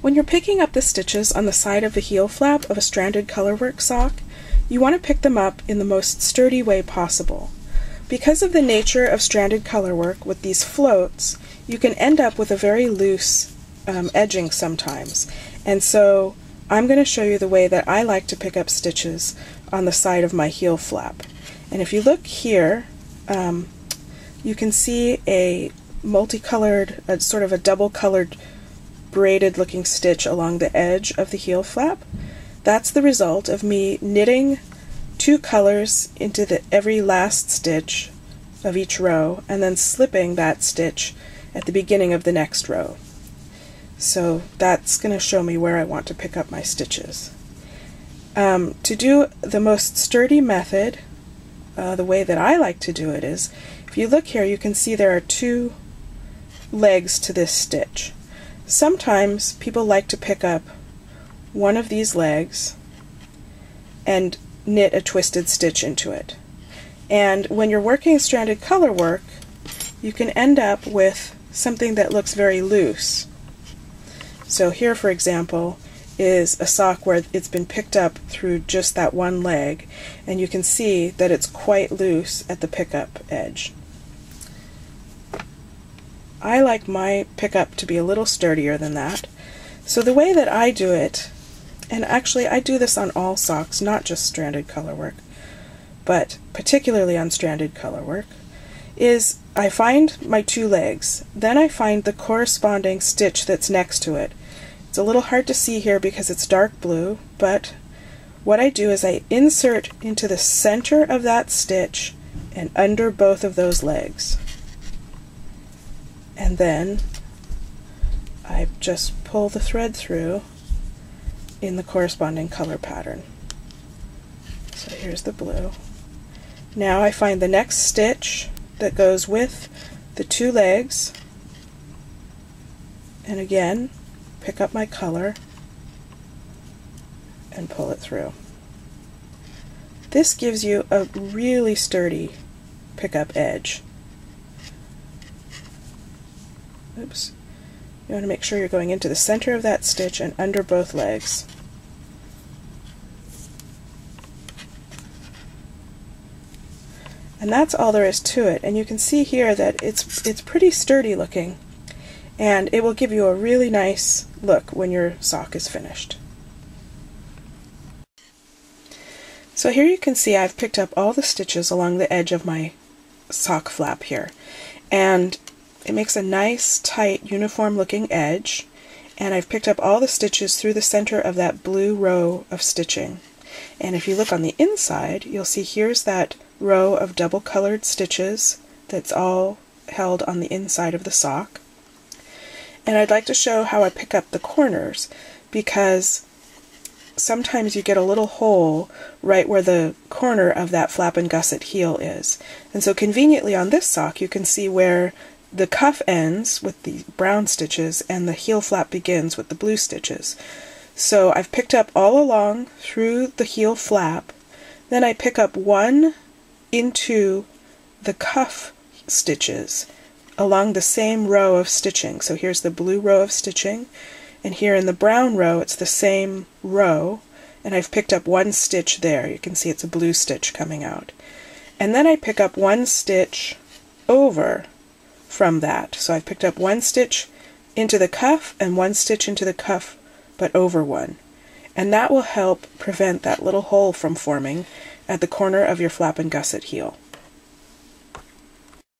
When you're picking up the stitches on the side of the heel flap of a stranded colorwork sock, you want to pick them up in the most sturdy way possible. Because of the nature of stranded colorwork with these floats, you can end up with a very loose edging sometimes. And so I'm going to show you the way that I like to pick up stitches on the side of my heel flap. And if you look here, you can see a multicolored, sort of a double-colored braided looking stitch along the edge of the heel flap. That's the result of me knitting 2 colors into every last stitch of each row and then slipping that stitch at the beginning of the next row. So that's going to show me where I want to pick up my stitches. To do the most sturdy method, the way that I like to do it is, if you look here, you can see there are 2 legs to this stitch. Sometimes people like to pick up one of these legs and knit a twisted stitch into it. And when you're working stranded color work, you can end up with something that looks very loose. So here, for example, is a sock where it's been picked up through just that one leg, and you can see that it's quite loose at the pickup edge. I like my pickup to be a little sturdier than that. So the way that I do it, and actually I do this on all socks, not just stranded color work, but particularly on stranded color work, is I find my 2 legs, then I find the corresponding stitch that's next to it. It's a little hard to see here because it's dark blue, but what I do is I insert into the center of that stitch and under both of those legs. And then I just pull the thread through in the corresponding color pattern. So here's the blue. Now I find the next stitch that goes with the 2 legs, and again pick up my color and pull it through. This gives you a really sturdy pickup edge. Oops. You want to make sure you're going into the center of that stitch and under both legs. And that's all there is to it. And you can see here that it's pretty sturdy looking, and it will give you a really nice look when your sock is finished. So here you can see I've picked up all the stitches along the edge of my sock flap here, and it makes a nice, tight, uniform looking edge, and I've picked up all the stitches through the center of that blue row of stitching. And if you look on the inside, you'll see here's that row of double colored stitches that's all held on the inside of the sock. And I'd like to show how I pick up the corners, because sometimes you get a little hole right where the corner of that flap and gusset heel is. And so conveniently on this sock you can see where the cuff ends with the brown stitches and the heel flap begins with the blue stitches. So I've picked up all along through the heel flap, then I pick up one into the cuff stitches along the same row of stitching. So here's the blue row of stitching, and here in the brown row it's the same row, and I've picked up one stitch there. You can see it's a blue stitch coming out. And then I pick up one stitch over from that. So I've picked up one stitch into the cuff and one stitch into the cuff, but over one. And that will help prevent that little hole from forming at the corner of your flap and gusset heel.